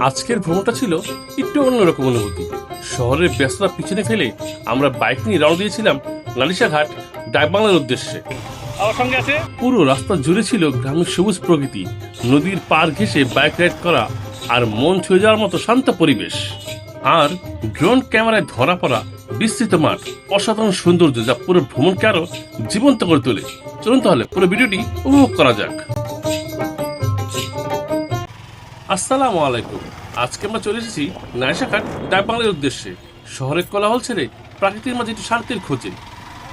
আজকের ভ্রমণটা ছিল একটু অন্যরকম অনুভূতি। শহরের ব্যস্ততা পিছনে ফেলে আমরা বাইক নিয়ে রওনা দিয়েছিলাম নালিশাঘাট ডাকবাংলার উদ্দেশ্যে। আমার সঙ্গে আছে পুরো রাস্তা জুড়ে ছিল গ্রামের সবুজ প্রকৃতি, নদীর পার ঘেঁষে বাইক রাইড করা আর মন ছুঁয়ে যাওয়ার মতো শান্ত পরিবেশ। আর ড্রোন ক্যামেরায় ধরা পড়া বিস্তৃত মাঠ, অসাধারণ সৌন্দর্য যা পুরো ভ্রমণকে আরো জীবন্ত করে তোলে। চলুন তাহলে পুরো ভিডিওটি উপভোগ করা যাক। আসসালামু আলাইকুম। আজকে আমরা চলে এসেছি নালিশাঘাট ডাকবাংলার উদ্দেশ্যে। শহরের কোলাহল ছেড়ে প্রাকৃতির মাঝে একটু শান্তির খোঁজে,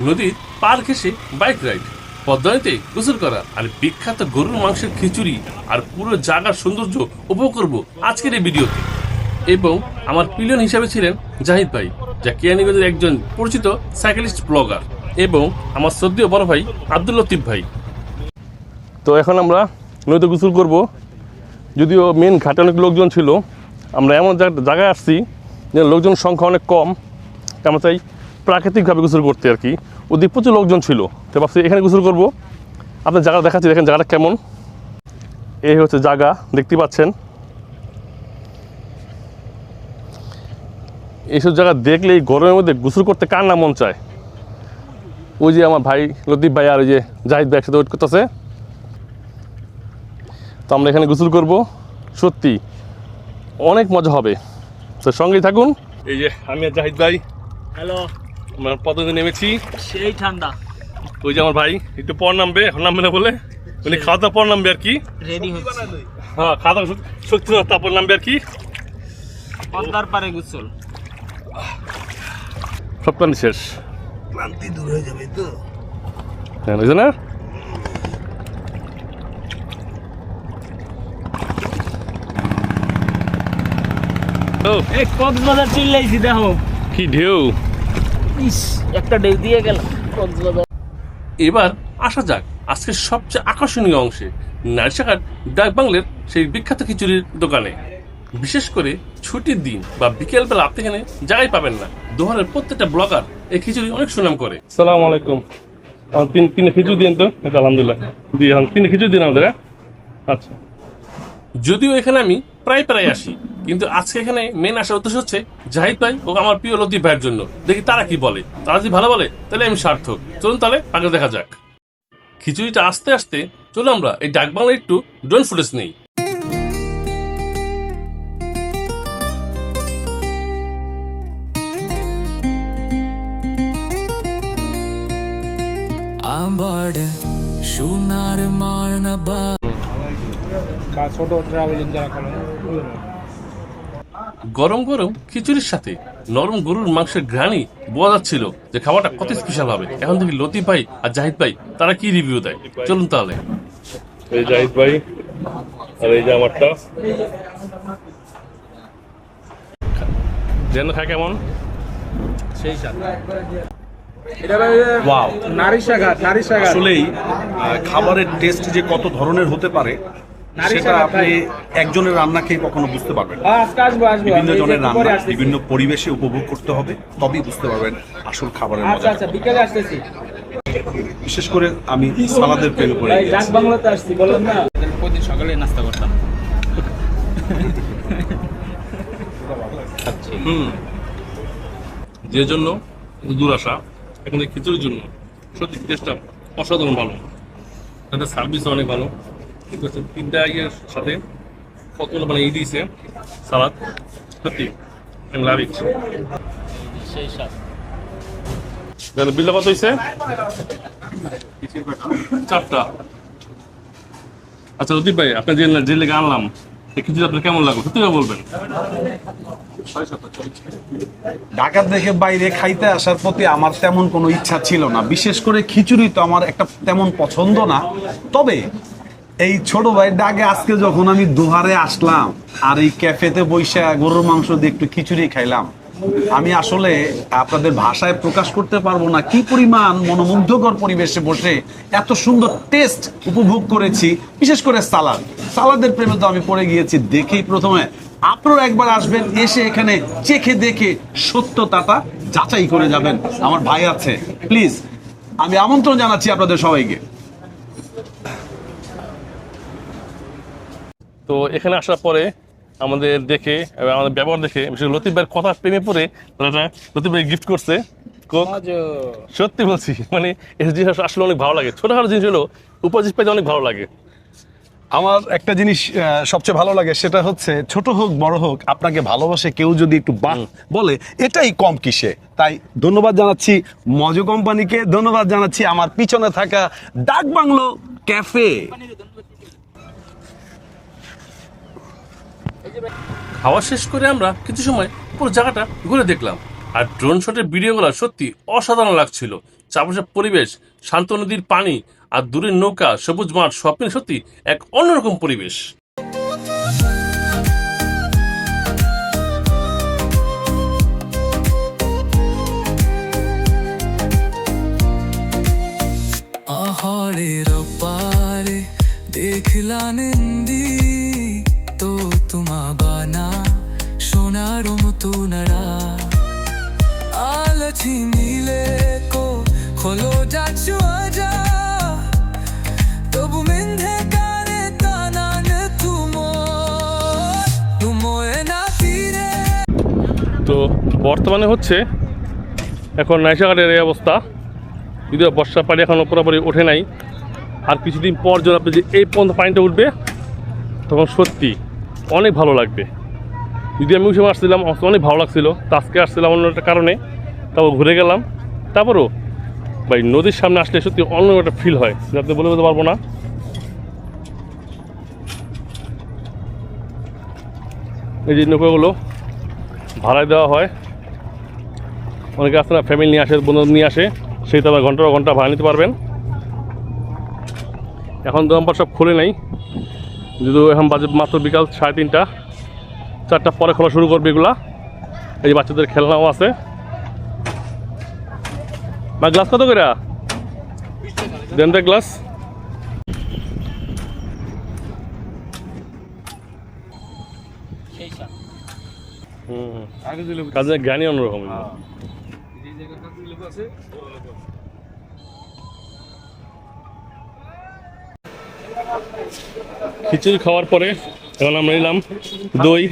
নদীর পার ঘেঁষে বাইক রাইড, পদ্মানিতে গোসল করা আর বিখ্যাত গরুর মাংসের খিচুড়ি আর পুরো জায়গার সৌন্দর্য উপভোগ করব আজকের এই ভিডিওতে। এবং আমার পিলিয়ন হিসাবে ছিলেন জাহিদ ভাই, যা কেরানীগঞ্জের একজন পরিচিত সাইকেলিস্ট ব্লগার, এবং আমার শ্রদ্ধেয় বড় ভাই আব্দুল লতিফ ভাই। তো এখন আমরা নদীতে গোসল করব। যদিও মেন ঘাটে অনেক লোকজন ছিল, আমরা এমন জায়গায় আসছি যে লোকজন সংখ্যা অনেক কম। আমরা চাই প্রাকৃতিকভাবে গোসল করতে আর কি। ওদিকে প্রচুর লোকজন ছিল, তো ভাবছি এখানে গোসল করবো। আপনার জায়গা দেখাচ্ছি, দেখেন জায়গাটা কেমন। এই হচ্ছে জায়গা, দেখতে পাচ্ছেন। এইসব জায়গা দেখলে এই গরমের মধ্যে গোসল করতে কার না মন চায়। ওই যে আমার ভাই লতিফ ভাই আর ওই যে জাহিদ ভাই একসাথে ওয়েট করতেছে। তো আমরা এখানে গোসল করব, সত্যি অনেক মজা হবে, তো সঙ্গেই থাকুন। এই যে আমি আর জাহিদ ভাই, হ্যালো, আমরা পদ্মাতে নেমেছি। সেই ঠান্ডা। ওই যে আমার ভাই একটু পর নামবে, এখন নামবে না বলে, উনি খাওয়া দাওয়া পর নামবে আর কি। রেডি হচ্ছে। হ্যাঁ, খাওয়া দাওয়া শক্তি না, তারপর নামবে আর কি। পদ্মার পারে গোসল, সব প্ল্যান শেষ, ক্লান্তি দূর হয়ে যাবে তো। হ্যাঁ বুঝছে না। এই কক্সবাজার চিল্লাইছি, দেখো কি ঢেউ। ইস, একটা ঢেউ দিয়ে গেল কক্সবাজার। এবার আসা যাক আজকের সবচেয়ে আকর্ষণীয় অংশে, নালিশাঘাট ডাকবাংলার সেই বিখ্যাত খিচুড়ির দোকানে। বিশেষ করে ছুটির দিন বা বিকেলবেলা আপনি এখানে জায়গায় পাবেন না। দোহারের প্রত্যেকটা ব্লগার এই খিচুড়ি অনেক সুনাম করে। সালাম আলাইকুম। তিনটে খিচুড়ি দিন তো। আলহামদুলিল্লাহ, দিয়ে তিনটে খিচুড়ি দিন আমাদের। আচ্ছা, যদিও এখানে আমি প্রায় আসি, কিন্তু আজকে এখানে মেন আসার উদ্দেশ্য হচ্ছে জাহিদ ভাই ও আমার প্রিয় লতিফ ভাইয়ের জন্য। দেখি তারা কি বলে। তারা যদি ভালো বলে তাহলে আমি সার্থক। চলুন তাহলে আগে দেখা যাক। খিচুড়িটা আস্তে আস্তে চলো আমরা এই ডাকবাংলা একটু ড্রোন ফুটেজ নেই। গরম গরম খিচুড়ির সাথে নরম গরুর মাংসের ঘ্রাণই বোঝা যাচ্ছিল যে খাবারটা কত স্পেশাল হবে। এখন দেখি লতিফ ভাই আর জাহিদ ভাই তারা কি রিভিউ দেয়। চলুন তাহলে। এই জাহিদ ভাই আর এই যে আমারটা যেন খায় কেমন। সেই স্বাদ। ওয়াও, নালিশাঘাট আসলেই খাবারের টেস্ট যে কত ধরনের হতে পারে সেটা আপনি একজনের রান্না খেয়ে কখনো বুঝতে পারবেন না। বিভিন্ন জনের রান্না বিভিন্ন পরিবেশে উপভোগ করতে হবে, তবেই বুঝতে পারবেন আসল খাবারের মজা। বিকেলে আসতেছি। বিশেষ করে আমি সালাদের প্রেমে পড়ে গিয়েছি। ডাকবাংলাতে আসছি, বললাম না প্রতিদিন সকালে নাস্তা করতাম। যে জন্য দূর আসা, এখন এই খিচুড়ির জন্য সত্যি টেস্টটা অসাধারণ ভালো। তাদের সার্ভিসও অনেক ভালো। ঠিক আছে, তিনটা ইয়ের সাথে কতগুলো মানে ই দিয়েছে সালাদ, সত্যি আমি লাভ ইচ্ছি। সেই স্বাদ। বিলটা কত হয়েছে? 4টা। আচ্ছা লতিফ ভাই, আপনার যে লেগে আনলাম এই খিচুড়ি আপনার কেমন লাগলো সত্যি বলবেন? ঢাকা থেকে বাইরে খাইতে আসার প্রতি আমার তেমন কোনো ইচ্ছা ছিল না, বিশেষ করে খিচুড়ি তো আমার একটা তেমন পছন্দ না। তবে এই ছোট ভাই ডাকে আজকে যখন আমি দোহারে আসলাম আর এই ক্যাফেতে বসে গরুর মাংস দিয়ে একটু খিচুড়ি খাইলাম, আমি আসলে আপনাদের ভাষায় প্রকাশ করতে পারবো না কি পরিমাণ মনোমুগ্ধকর পরিবেশে বসে এত সুন্দর টেস্ট উপভোগ করেছি। বিশেষ করে সালাদের প্রেমে তো আমি পড়ে গিয়েছি। দেখেই প্রথমে আপনারা একবার আসবেন, এসে এখানে চেখে দেখে সত্যতাটা যাচাই করে যাবেন। আমার ভাই আছে, প্লিজ আমি আমন্ত্রণ জানাচ্ছি আপনাদের সবাইকে। তো এখানে আসার পরে আমাদের দেখে এবং আমাদের ব্যবহার দেখে বিশেষ লতিফ ভাইয়ের কথা প্রেমে পড়ে তারা লতিফ ভাই গিফট করছে কোক। সত্যি বলছি, মানে এই জিনিস আসলে অনেক ভালো লাগে। ছোটখাটো জিনিস হলো উপজিস পাইতে অনেক ভালো লাগে। আমার একটা জিনিস সবচেয়ে ভালো লাগে, সেটা হচ্ছে ছোট হোক বড় হোক আপনাকে ভালোবাসে কেউ যদি একটু বাহ বলে, এটাই কম কিসে। তাই ধন্যবাদ জানাচ্ছি মজো কোম্পানিকে, ধন্যবাদ জানাচ্ছি আমার পিছনে থাকা ডাক বাংলো ক্যাফে। খাওয়া শেষ করে আমরা কিছু সময় পুরো জায়গাটা ঘুরে দেখলাম, আর ড্রোন শটের ভিডিওগুলো সত্যি অসাধারণ লাগছিল। চারপাশের পরিবেশ, শান্ত নদীর পানি আর দূরের নৌকা, সবুজ মাঠ, সব মিলে সত্যি এক অন্যরকম পরিবেশ। আহারের পারে দেখলা নিন্দি তো তোমা বানা সোনার মতো নারা আলছি নীলে কো খোলো যাচ্ছো আজা তবু মিন্ধে কারে তানান তুমো না ফিরে। তো বর্তমানে হচ্ছে এখন নাইশাঘাটের এই অবস্থা, যদিও বর্ষা পানি এখনও পুরোপুরি ওঠে নাই। আর কিছুদিন পর যখন আপনি যে এই পর্যন্ত পানিটা উঠবে তখন সত্যি অনেক ভালো লাগবে। যদি আমি ওই সময় আসছিলাম অনেক ভালো লাগছিল, তো আজকে আসছিলাম অন্য একটা কারণে, তারপর ঘুরে গেলাম। তারপরও ভাই নদীর সামনে আসলে সত্যি অন্য একটা ফিল হয়, যাতে বলে বলতে পারবো না। এই যে নৌকাগুলো ভাড়ায় দেওয়া হয়, অনেকে আসতে না ফ্যামিলি নিয়ে আসে, বন্ধু নিয়ে আসে, সেই তো আবার ঘন্টার ঘন্টা ভাড়া নিতে পারবেন। এখন দোকানপাট সব খুলে নাই, যদিও এখন বাজে মাত্র বিকাল 3:30, 4টা পরে খোলা শুরু করবে এগুলা। এই যে বাচ্চাদের খেলনাও আছে। বা গ্লাস কত করে দেন? গ্লাস কাজের জ্ঞানই অন্যরকম। খিচুড়ি খাওয়ার পরে এখন আমরা নিলাম দই।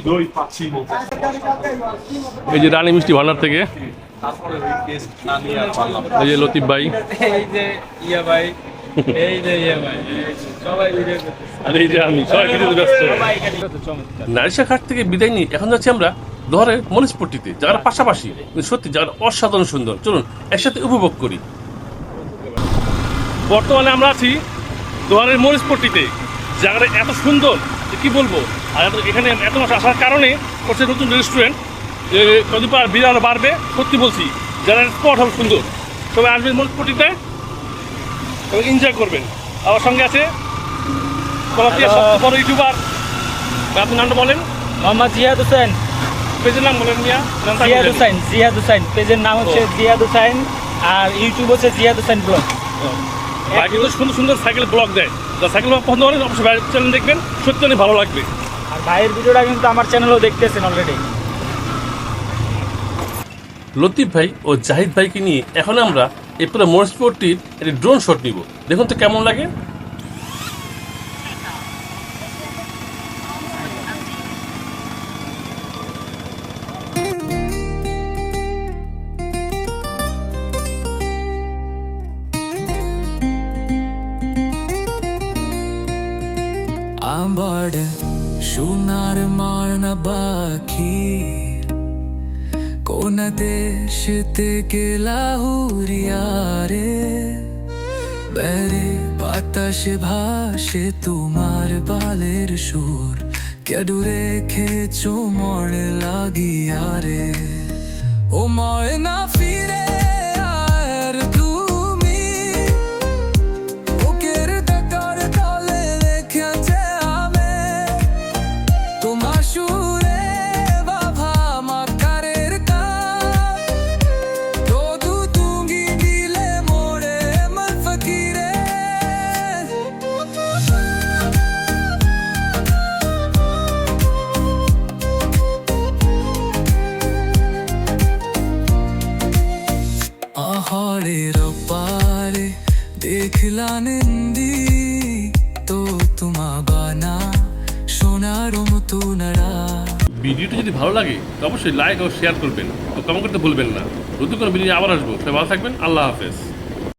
এই যে রানী মিষ্টি ভান্ডার থেকে, এই যে লতিফ ভাই, এই যে ইয়া ভাই, এই যে ইয়া ভাই, সবাই ভিডিও করতেছে। আর এই যে আমি, সবাই ভিডিওতে ব্যস্ত। নারিশাঘাট থেকে বিদায় নিয়ে এখন যাচ্ছি আমরা দোহারের মরিচপট্টিতে, যারা পাশাপাশি সত্যি যারা অসাধারণ সুন্দর। চলুন একসাথে উপভোগ করি। বর্তমানে আমরা আছি দোহারের মরিচপট্টিতে, জায়গাটা এত সুন্দর যে কি বলবো। আর এখানে এত মাস আসার কারণে করছে নতুন রেস্টুরেন্ট, যে যদি ভিড় আরও বাড়বে। সত্যি বলছি, যারা স্পট হবে সুন্দর, সবাই আসবেন মরিচপট্টিতে এবং এনজয় করবেন। আমার সঙ্গে আছে কলাতিয়া সবচেয়ে বড় ইউটিউবার, আপনার নামটা বলেন। মোহাম্মদ জিয়াদ হোসেন। পেজের নাম বলেন মিয়া। জিয়াদ হোসেন পেজের নাম হচ্ছে জিয়াদ হোসেন, আর ইউটিউব হচ্ছে জিয়াদ হোসেন ব্লগ। ভাই কিন্তু সুন্দর সুন্দর সাইকেল ব্লগ দেয়, যা সাইকেল পছন্দ করেন অবশ্যই ভাইয়ের চ্যানেল দেখবেন, সত্যি অনেক ভালো লাগবে। আর ভাইয়ের ভিডিওটা কিন্তু আমার চ্যানেলেও দেখতেছেন অলরেডি। লতিফ ভাই ও জাহিদ ভাইকে নিয়ে এখন আমরা এই পুরো মরিচপট্টির একটি ড্রোন শট নিব, দেখুন তো কেমন লাগে। আমার সোনার মানা বাকি কোন দেশতে গেলা হুরিয়ারে বেরে বাতাসে ভাসে তোমার বালের সুর কেডু রেখেছো মনে লাগিয়ারে ও ময়না ফিরে আর তুমি বুকের টাকার তলে রেখেছে আমি তোমার সুরে বাবা মাকারের কাজ তো তুমি দিলে মোড়ে মন ফকিরে আহারের পারে দেখলা নিন্দি তো তোমা বানা সোনার মতো নারা ভিডিওটি যদি ভালো লাগে তো অবশ্যই লাইক ও শেয়ার করবেন, তো কমেন্ট করতে ভুলবেন না। নতুন কোনো ভিডিও আবার আসবো, সবাই ভালো থাকবেন, আল্লাহ হাফেজ।